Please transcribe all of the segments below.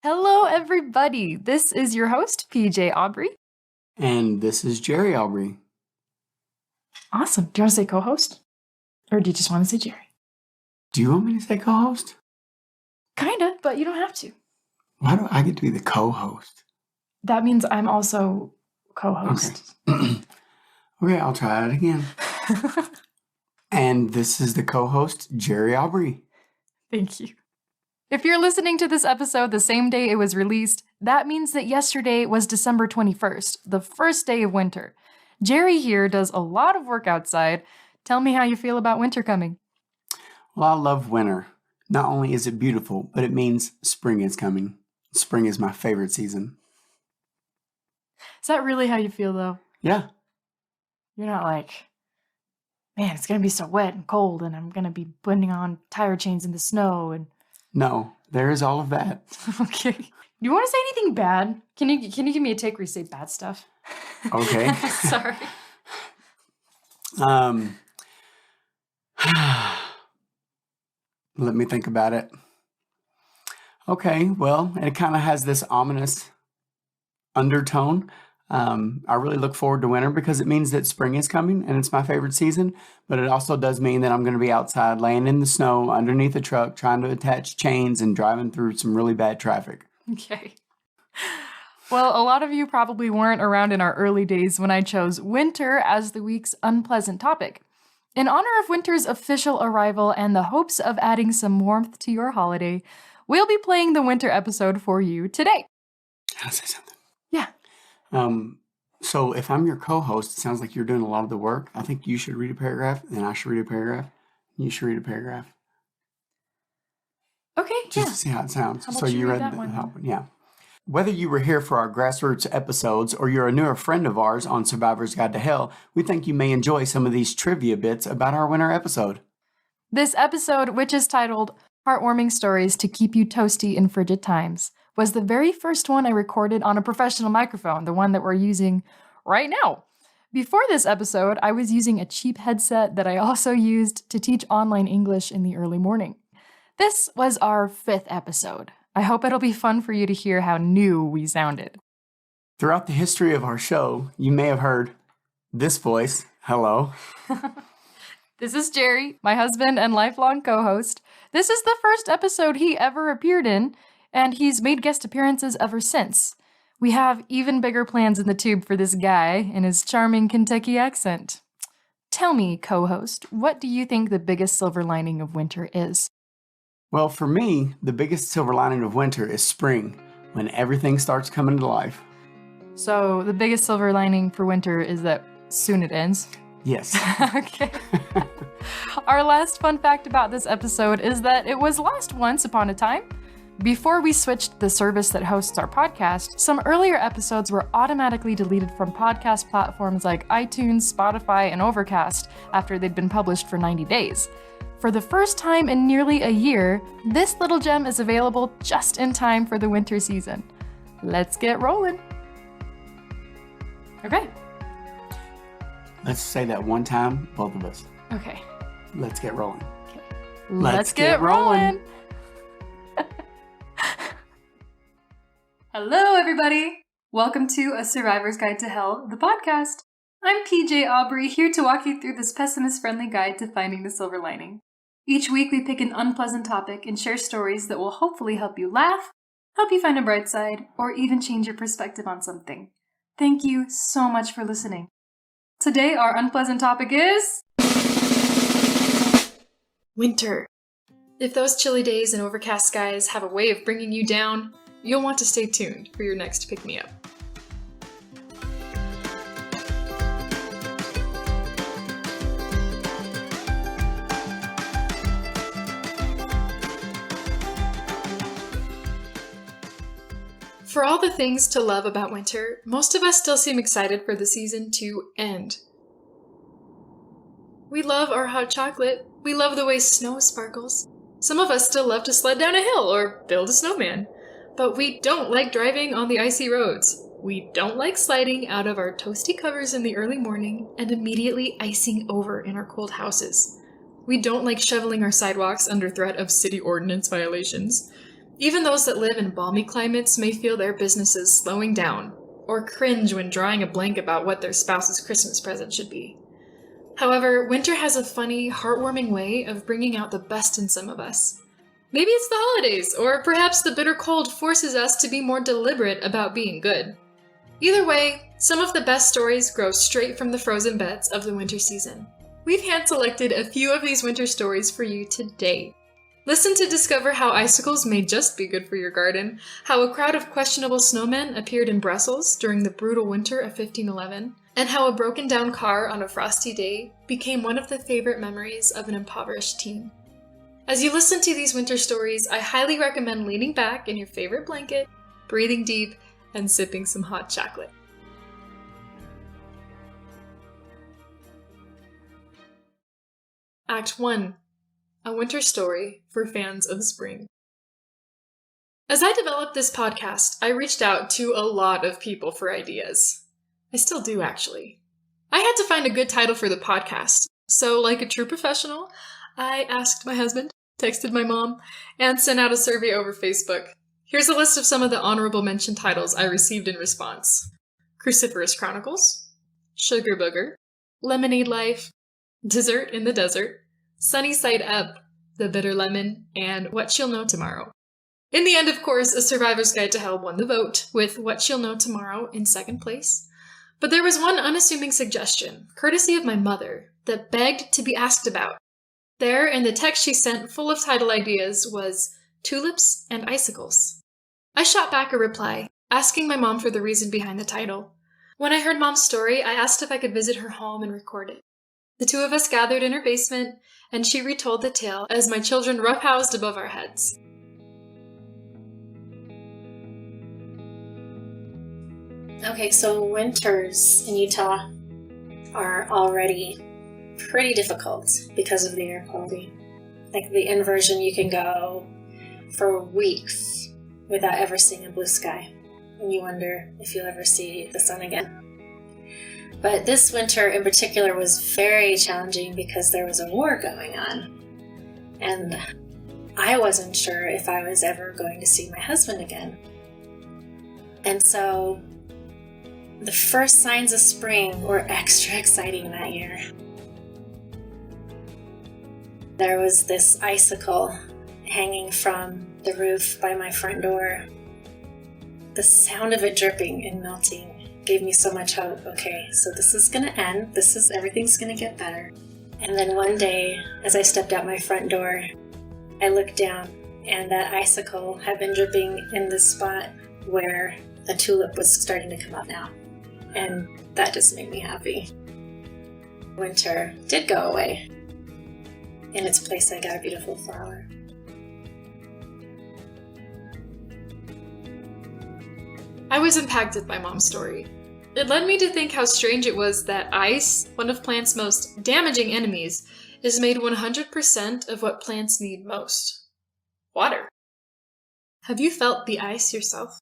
Hello, everybody. This is your host, PJ Aubrey. And this is Jerry Aubrey. Awesome. Do you want to say co-host? Or do you just want to say Jerry? Do you want me to say co-host? Kinda, but you don't have to. Why do I get to be the co-host? That means I'm also co-host. Okay, okay, I'll try it again. And this is the co-host, Jerry Aubrey. Thank you. If you're listening to this episode the same day it was released, that means that yesterday was December 21st, the first day of winter. Jerry here does a lot of work outside. Tell me how you feel about winter coming. Well, I love winter. Not only is it beautiful, but it means spring is coming. Spring is my favorite season. Is that really how you feel, though? Yeah. You're not like, man, it's going to be so wet and cold, and I'm going to be putting on tire chains in the snow and... No, there is all of that. Okay. Do you want to say anything bad? Can you give me a take where you say bad stuff? Okay. Sorry. Let me think about it. Okay, well, it kind of has this ominous undertone. I really look forward to winter because it means that spring is coming and it's my favorite season, but it also does mean that I'm going to be outside laying in the snow underneath a truck trying to attach chains and driving through some really bad traffic. Okay. Well, a lot of you probably weren't around in our early days when I chose winter as the week's unpleasant topic. In honor of winter's official arrival and the hopes of adding some warmth to your holiday, we'll be playing the winter episode for you today. Can I say something? Yeah. So if I'm your co-host, it sounds like you're doing a lot of the work. I think you should read a paragraph, and I should read a paragraph. You should read a paragraph. Okay, Just to see how it sounds. How about you read that one? Yeah. Whether you were here for our grassroots episodes or you're a newer friend of ours on Survivor's Guide to Hell, we think you may enjoy some of these trivia bits about our winter episode. This episode, which is titled Heartwarming Stories to Keep You Toasty in Frigid Times, was the very first one I recorded on a professional microphone, the one that we're using right now. Before this episode, I was using a cheap headset that I also used to teach online English in the early morning. This was our 5th episode. I hope it'll be fun for you to hear how new we sounded. Throughout the history of our show, you may have heard this voice. Hello. This is Jerry, my husband and lifelong co-host. This is the first episode he ever appeared in, and he's made guest appearances ever since. We have even bigger plans in the tube for this guy and his charming Kentucky accent. Tell me, co-host, what do you think the biggest silver lining of winter is? Well, for me, the biggest silver lining of winter is spring, when everything starts coming to life. So the biggest silver lining for winter is that soon it ends? Yes. Okay. Our last fun fact about this episode is that it was lost once upon a time. Before we switched the service that hosts our podcast, some earlier episodes were automatically deleted from podcast platforms like iTunes, Spotify, and Overcast after they'd been published for 90 days. For the first time in nearly a year, this little gem is available just in time for the winter season. Let's get rolling. Okay. Let's say that one time, both of us. Okay. Let's get rolling. Okay. Let's get rolling. Hello, everybody. Welcome to A Survivor's Guide to Hell, the podcast. I'm PJ Aubrey, here to walk you through this pessimist-friendly guide to finding the silver lining. Each week, we pick an unpleasant topic and share stories that will hopefully help you laugh, help you find a bright side, or even change your perspective on something. Thank you so much for listening. Today, our unpleasant topic is... winter. If those chilly days and overcast skies have a way of bringing you down, you'll want to stay tuned for your next pick-me-up. For all the things to love about winter, most of us still seem excited for the season to end. We love our hot chocolate. We love the way snow sparkles. Some of us still love to sled down a hill or build a snowman. But we don't like driving on the icy roads. We don't like sliding out of our toasty covers in the early morning and immediately icing over in our cold houses. We don't like shoveling our sidewalks under threat of city ordinance violations. Even those that live in balmy climates may feel their businesses slowing down, or cringe when drawing a blank about what their spouse's Christmas present should be. However, winter has a funny, heartwarming way of bringing out the best in some of us. Maybe it's the holidays, or perhaps the bitter cold forces us to be more deliberate about being good. Either way, some of the best stories grow straight from the frozen beds of the winter season. We've hand-selected a few of these winter stories for you today. Listen to discover how icicles may just be good for your garden, how a crowd of questionable snowmen appeared in Brussels during the brutal winter of 1511, and how a broken-down car on a frosty day became one of the favorite memories of an impoverished teen. As you listen to these winter stories, I highly recommend leaning back in your favorite blanket, breathing deep, and sipping some hot chocolate. Act 1. A winter story for fans of spring. As I developed this podcast, I reached out to a lot of people for ideas. I still do, actually. I had to find a good title for the podcast, so like a true professional, I asked my husband, texted my mom, and sent out a survey over Facebook. Here's a list of some of the honorable mention titles I received in response. Cruciferous Chronicles, Sugar Booger, Lemonade Life, Dessert in the Desert, Sunny Side Up, The Bitter Lemon, and What She'll Know Tomorrow. In the end, of course, A Survivor's Guide to Hell won the vote, with What She'll Know Tomorrow in second place. But there was one unassuming suggestion, courtesy of my mother, that begged to be asked about. There, in the text she sent full of title ideas, was Tulips and Icicles. I shot back a reply, asking my mom for the reason behind the title. When I heard Mom's story, I asked if I could visit her home and record it. The two of us gathered in her basement, and she retold the tale as my children roughhoused above our heads. Okay, so winters in Utah are already pretty difficult because of the air quality. Like the inversion, you can go for weeks without ever seeing a blue sky, and you wonder if you'll ever see the sun again. But this winter in particular was very challenging because there was a war going on, and I wasn't sure if I was ever going to see my husband again. And so the first signs of spring were extra exciting that year. There was this icicle hanging from the roof by my front door. The sound of it dripping and melting gave me so much hope. Okay, so this is gonna end. Everything's gonna get better. And then one day, as I stepped out my front door, I looked down, and that icicle had been dripping in the spot where a tulip was starting to come up now. And that just made me happy. Winter did go away. In its place, I got a beautiful flower. I was impacted by Mom's story. It led me to think how strange it was that ice, one of plants' most damaging enemies, is made 100% of what plants need most: water. Have you felt the ice yourself?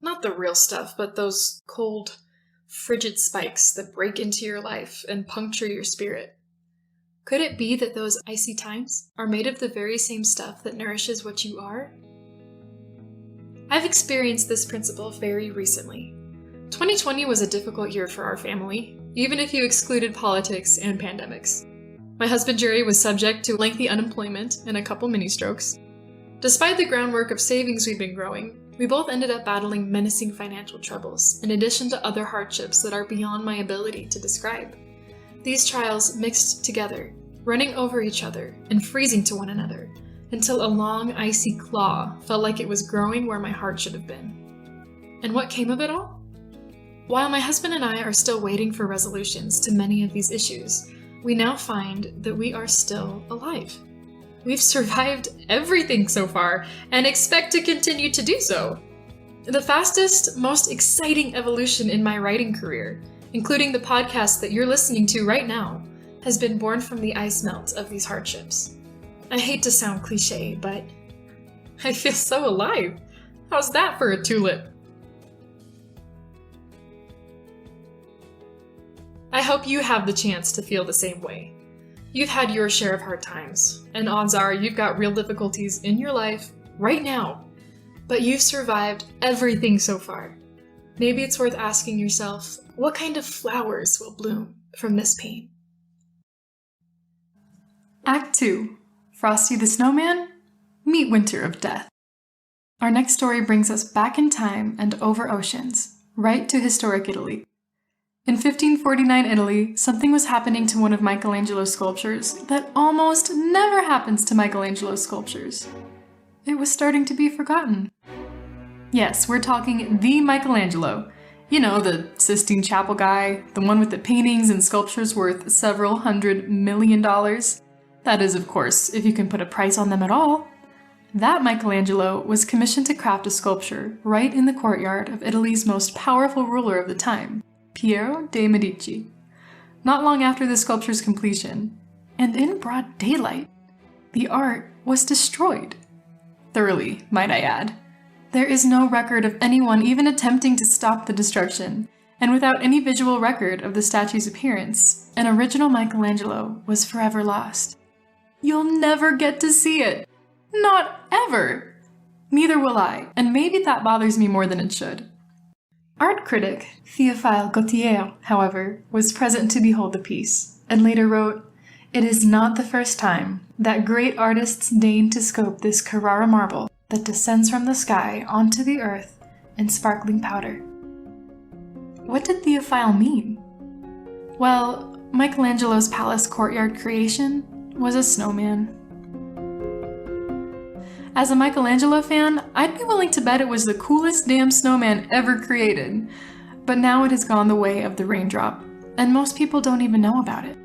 Not the real stuff, but those cold, frigid spikes that break into your life and puncture your spirit. Could it be that those icy times are made of the very same stuff that nourishes what you are? I've experienced this principle very recently. 2020 was a difficult year for our family, even if you excluded politics and pandemics. My husband Jerry was subject to lengthy unemployment and a couple mini-strokes. Despite the groundwork of savings we've been growing, we both ended up battling menacing financial troubles, in addition to other hardships that are beyond my ability to describe. These trials mixed together, running over each other and freezing to one another, until a long, icy claw felt like it was growing where my heart should have been. And what came of it all? While my husband and I are still waiting for resolutions to many of these issues, we now find that we are still alive. We've survived everything so far, and expect to continue to do so. The fastest, most exciting evolution in my writing career, including the podcast that you're listening to right now, has been born from the ice melt of these hardships. I hate to sound cliche, but I feel so alive. How's that for a tulip? I hope you have the chance to feel the same way. You've had your share of hard times, and odds are you've got real difficulties in your life right now but you've survived everything so far. Maybe it's worth asking yourself, what kind of flowers will bloom from this pain? Act 2. Frosty the Snowman, meet Winter of Death. Our next story brings us back in time and over oceans, right to historic Italy. In 1549 Italy, something was happening to one of Michelangelo's sculptures that almost never happens to Michelangelo's sculptures. It was starting to be forgotten. Yes, we're talking the Michelangelo. You know, the Sistine Chapel guy, the one with the paintings and sculptures worth several $100 million. That is, of course, if you can put a price on them at all. That Michelangelo was commissioned to craft a sculpture right in the courtyard of Italy's most powerful ruler of the time, Piero de' Medici. Not long after the sculpture's completion, and in broad daylight, the art was destroyed. Thoroughly, might I add. There is no record of anyone even attempting to stop the destruction, and without any visual record of the statue's appearance, an original Michelangelo was forever lost. You'll never get to see it! Not ever! Neither will I, and maybe that bothers me more than it should. Art critic Théophile Gautier, however, was present to behold the piece, and later wrote, "It is not the first time that great artists deign to scope this Carrara marble that descends from the sky onto the earth in sparkling powder." What did Théophile mean? Well, Michelangelo's palace courtyard creation was a snowman. As a Michelangelo fan, I'd be willing to bet it was the coolest damn snowman ever created. But now it has gone the way of the raindrop, and most people don't even know about it.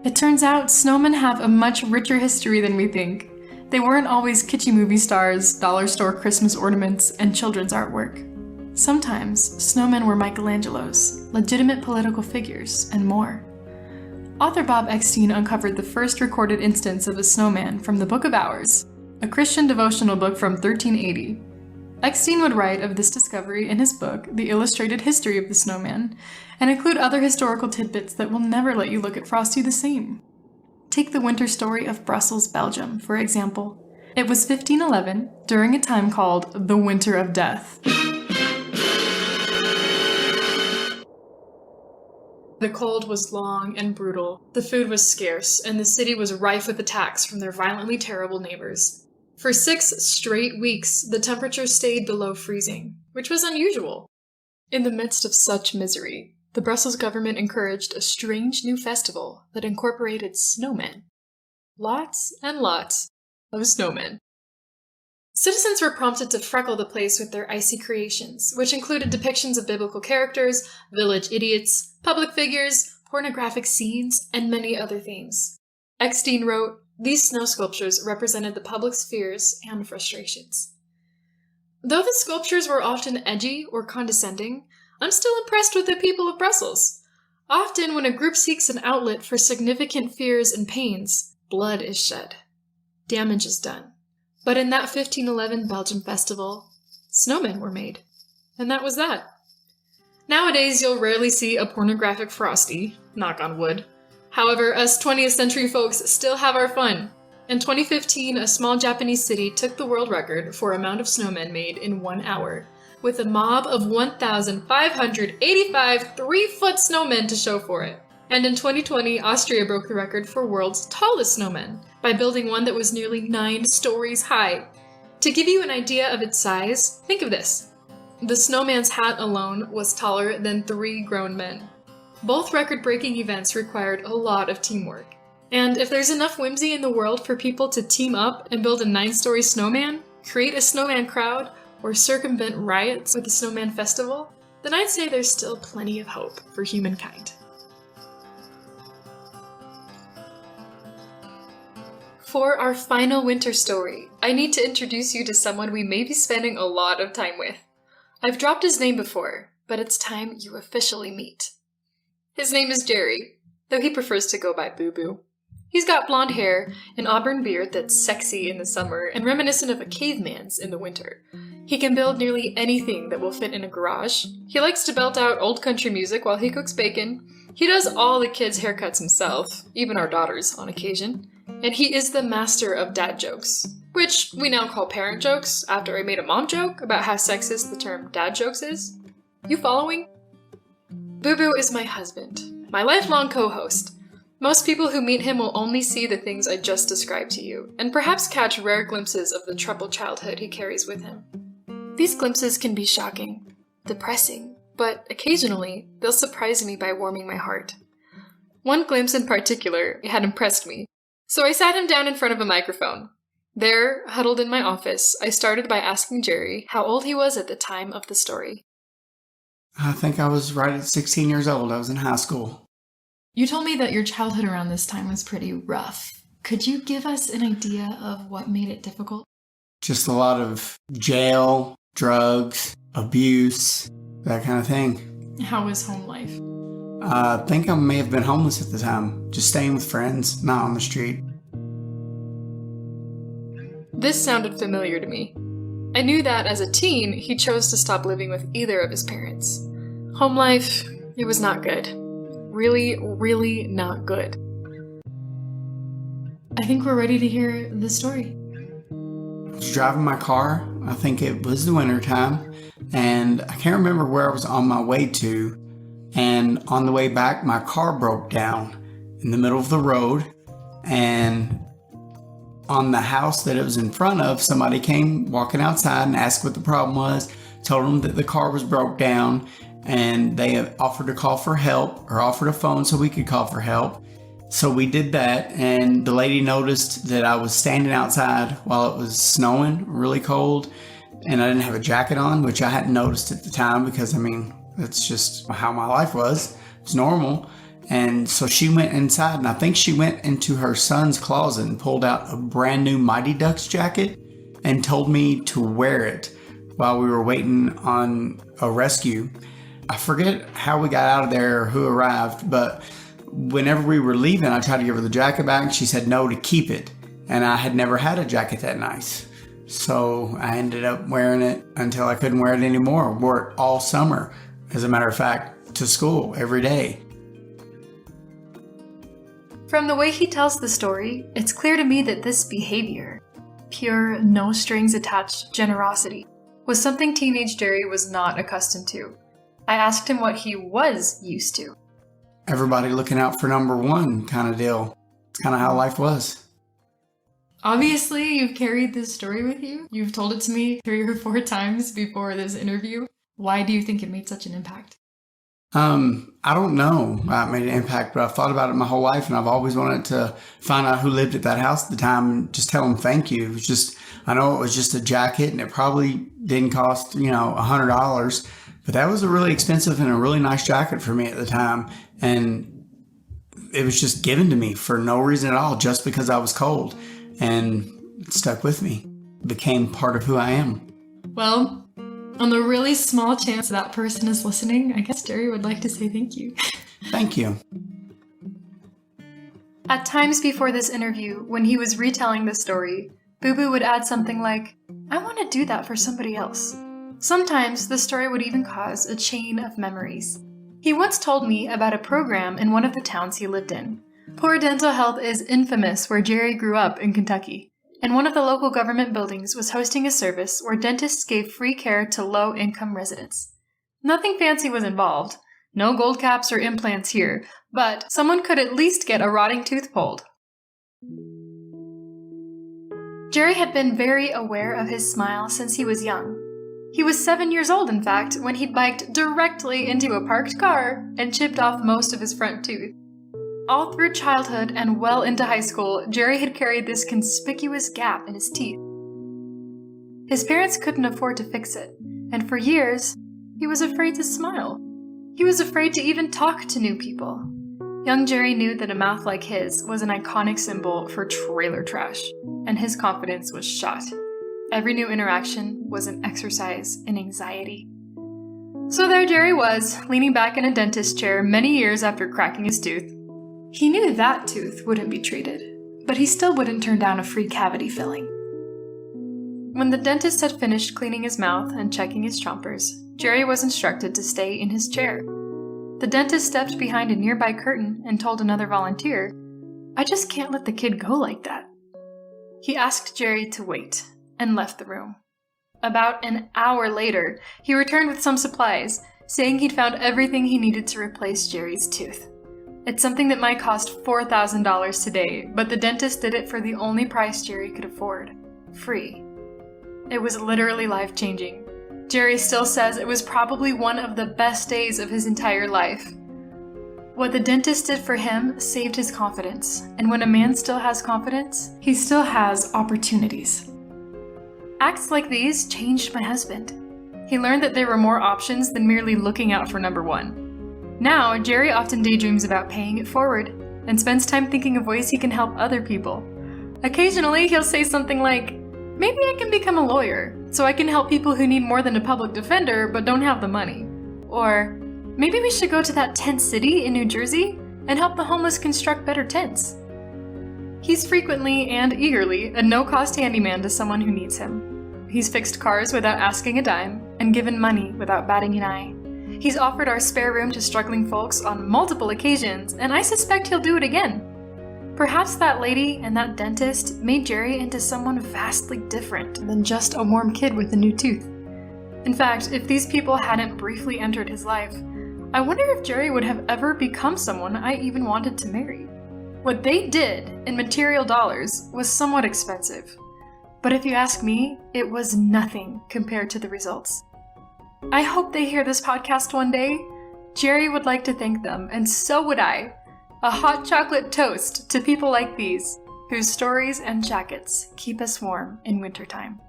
It turns out snowmen have a much richer history than we think. They weren't always kitschy movie stars, dollar store Christmas ornaments, and children's artwork. Sometimes, snowmen were Michelangelos, legitimate political figures, and more. Author Bob Eckstein uncovered the first recorded instance of a snowman from the Book of Hours, a Christian devotional book from 1380. Eckstein would write of this discovery in his book, The Illustrated History of the Snowman, and include other historical tidbits that will never let you look at Frosty the same. Take the winter story of Brussels, Belgium, for example. It was 1511, during a time called the Winter of Death. The cold was long and brutal, the food was scarce, and the city was rife with attacks from their violently terrible neighbors. For 6 straight weeks, the temperature stayed below freezing, which was unusual. In the midst of such misery, the Brussels government encouraged a strange new festival that incorporated snowmen. Lots and lots of snowmen. Citizens were prompted to freckle the place with their icy creations, which included depictions of biblical characters, village idiots, public figures, pornographic scenes, and many other themes. Eckstein wrote, "These snow sculptures represented the public's fears and frustrations." Though the sculptures were often edgy or condescending, I'm still impressed with the people of Brussels. Often, when a group seeks an outlet for significant fears and pains, blood is shed. Damage is done. But in that 1511 Belgian festival, snowmen were made. And that was that. Nowadays, you'll rarely see a pornographic Frosty, knock on wood. However, us 20th century folks still have our fun. In 2015, a small Japanese city took the world record for amount of snowmen made in 1 hour, with a mob of 1,585 3-foot snowmen to show for it. And in 2020, Austria broke the record for world's tallest snowman by building one that was nearly 9 stories high. To give you an idea of its size, think of this. The snowman's hat alone was taller than 3 grown men. Both record-breaking events required a lot of teamwork. And if there's enough whimsy in the world for people to team up and build a 9-story snowman, create a snowman crowd, or circumvent riots with a snowman festival, then I'd say there's still plenty of hope for humankind. For our final winter story, I need to introduce you to someone we may be spending a lot of time with. I've dropped his name before, but it's time you officially meet. His name is Jerry, though he prefers to go by Boo Boo. He's got blonde hair, an auburn beard that's sexy in the summer and reminiscent of a caveman's in the winter. He can build nearly anything that will fit in a garage. He likes to belt out old country music while he cooks bacon. He does all the kids' haircuts himself, even our daughters on occasion. And he is the master of dad jokes. which we now call parent jokes after I made a mom joke about how sexist the term dad jokes is. You following? Boo Boo is my husband, my lifelong co-host. Most people who meet him will only see the things I just described to you, and perhaps catch rare glimpses of the troubled childhood he carries with him. These glimpses can be shocking, depressing, but occasionally they'll surprise me by warming my heart. One glimpse in particular had impressed me, so I sat him down in front of a microphone. There, huddled in my office, I started by asking Jerry how old he was at the time of the story. I think I was right at 16 years old. I was in high school. You told me that your childhood around this time was pretty rough. Could you give us an idea of what made it difficult? Just a lot of jail, drugs, abuse, that kind of thing. How was home life? I think I may have been homeless at the time, just staying with friends, not on the street. This sounded familiar to me. I knew that as a teen, he chose to stop living with either of his parents. Home life, it was not good. Really, really not good. I think we're ready to hear the story. I was driving my car. I think it was the winter time, and I can't remember where I was on my way to. And on the way back, my car broke down in the middle of the road, and on the house that it was in front of, somebody came walking outside and asked what the problem was, told them that the car was broke down, and they offered to call for help, or offered a phone so we could call for help. So we did that, and the lady noticed that I was standing outside while it was snowing, really cold, and I didn't have a jacket on, which I hadn't noticed at the time because, that's just how my life was. It's normal. And so she went inside, and I think she went into her son's closet and pulled out a brand new Mighty Ducks jacket and told me to wear it while we were waiting on a rescue. I forget how we got out of there or who arrived, but whenever we were leaving, I tried to give her the jacket back, and she said no, to keep it. And I had never had a jacket that nice. So I ended up wearing it until I couldn't wear it anymore. Wore it all summer, as a matter of fact, to school every day. From the way he tells the story, it's clear to me that this behavior, pure, no strings attached generosity, was something teenage Jerry was not accustomed to. I asked him what he was used to. Everybody looking out for number one kind of deal. It's kind of how life was. Obviously, you've carried this story with you. You've told it to me 3 or 4 times before this interview. Why do you think it made such an impact? I don't know why it made an impact, but I've thought about it my whole life, and I've always wanted to find out who lived at that house at the time and just tell them thank you. It was just, I know it was just a jacket, and it probably didn't cost, $100, but that was a really expensive and a really nice jacket for me at the time. And it was just given to me for no reason at all, just because I was cold, and it stuck with me. It became part of who I am. Well, on the really small chance that person is listening, I guess Jerry would like to say thank you. Thank you. At times before this interview, when he was retelling the story, Boo Boo would add something like, I want to do that for somebody else. Sometimes the story would even cause a chain of memories. He once told me about a program in one of the towns he lived in. Poor dental health is infamous where Jerry grew up in Kentucky. And one of the local government buildings was hosting a service where dentists gave free care to low-income residents. Nothing fancy was involved, no gold caps or implants here, but someone could at least get a rotting tooth pulled. Jerry had been very aware of his smile since he was young. He was 7 years old, in fact, when he biked directly into a parked car and chipped off most of his front tooth. All through childhood and well into high school, Jerry had carried this conspicuous gap in his teeth. His parents couldn't afford to fix it, and for years, he was afraid to smile. He was afraid to even talk to new people. Young Jerry knew that a mouth like his was an iconic symbol for trailer trash, and his confidence was shot. Every new interaction was an exercise in anxiety. So there Jerry was, leaning back in a dentist chair many years after cracking his tooth. He knew that tooth wouldn't be treated, but he still wouldn't turn down a free cavity filling. When the dentist had finished cleaning his mouth and checking his chompers, Jerry was instructed to stay in his chair. The dentist stepped behind a nearby curtain and told another volunteer, I just can't let the kid go like that. He asked Jerry to wait and left the room. About an hour later, he returned with some supplies, saying he'd found everything he needed to replace Jerry's tooth. It's something that might cost $4,000 today, but the dentist did it for the only price Jerry could afford. Free. It was literally life-changing. Jerry still says it was probably one of the best days of his entire life. What the dentist did for him saved his confidence, and when a man still has confidence, he still has opportunities. Acts like these changed my husband. He learned that there were more options than merely looking out for number one. Now, Jerry often daydreams about paying it forward, and spends time thinking of ways he can help other people. Occasionally, he'll say something like, "Maybe I can become a lawyer, so I can help people who need more than a public defender but don't have the money." Or, "Maybe we should go to that tent city in New Jersey and help the homeless construct better tents." He's frequently and eagerly a no-cost handyman to someone who needs him. He's fixed cars without asking a dime and given money without batting an eye. He's offered our spare room to struggling folks on multiple occasions, and I suspect he'll do it again. Perhaps that lady and that dentist made Jerry into someone vastly different than just a warm kid with a new tooth. In fact, if these people hadn't briefly entered his life, I wonder if Jerry would have ever become someone I even wanted to marry. What they did, in material dollars, was somewhat expensive. But if you ask me, it was nothing compared to the results. I hope they hear this podcast one day. Jerry would like to thank them, and so would I. A hot chocolate toast to people like these, whose stories and jackets keep us warm in wintertime.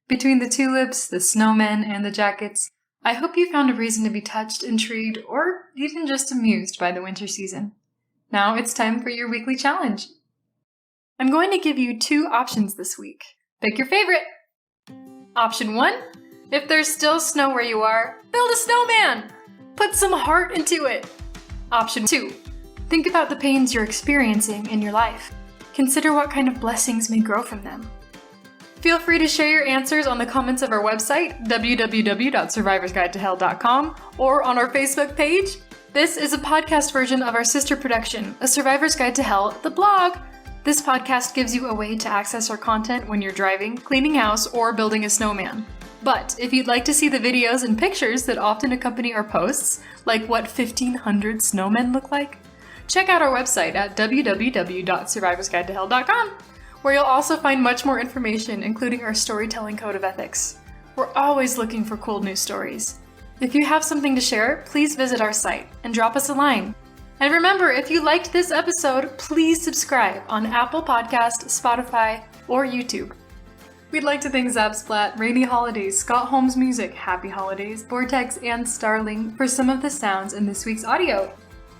Between the tulips, the snowmen, and the jackets, I hope you found a reason to be touched, intrigued, or even just amused by the winter season. Now it's time for your weekly challenge. I'm going to give you 2 options this week. Pick your favorite! Option 1, if there's still snow where you are, build a snowman! Put some heart into it! Option 2, think about the pains you're experiencing in your life. Consider what kind of blessings may grow from them. Feel free to share your answers on the comments of our website, www.survivorsguidetohell.com, or on our Facebook page. This is a podcast version of our sister production, A Survivor's Guide to Hell, the blog. This podcast gives you a way to access our content when you're driving, cleaning house, or building a snowman. But if you'd like to see the videos and pictures that often accompany our posts, like what 1,500 snowmen look like, check out our website at www.survivorsguidetohell.com. where you'll also find much more information, including our storytelling code of ethics. We're always looking for cool news stories. If you have something to share, please visit our site and drop us a line. And remember, if you liked this episode, please subscribe on Apple Podcast, Spotify, or YouTube. We'd like to thank Zapsplat, Rainy Holidays, Scott Holmes Music, Happy Holidays, Vortex, and Starling for some of the sounds in this week's audio.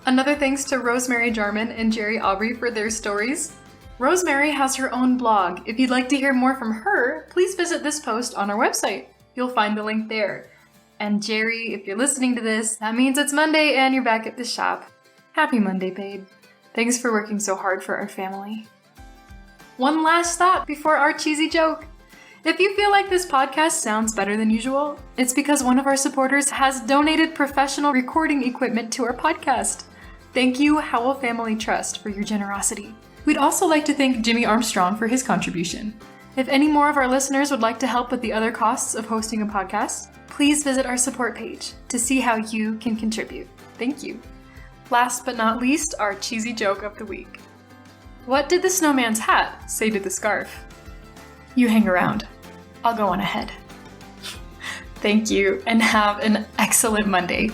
Another thanks to Rosemary Jarman and Jerry Aubrey for their stories. Rosemary has her own blog. If you'd like to hear more from her, please visit this post on our website. You'll find the link there. And Jerry, if you're listening to this, that means it's Monday and you're back at the shop. Happy Monday, babe. Thanks for working so hard for our family. One last thought before our cheesy joke. If you feel like this podcast sounds better than usual, it's because one of our supporters has donated professional recording equipment to our podcast. Thank you, Howell Family Trust, for your generosity. We'd also like to thank Jimmy Armstrong for his contribution. If any more of our listeners would like to help with the other costs of hosting a podcast, please visit our support page to see how you can contribute. Thank you. Last but not least, our cheesy joke of the week. What did the snowman's hat say to the scarf? You hang around. I'll go on ahead. Thank you, and have an excellent Monday.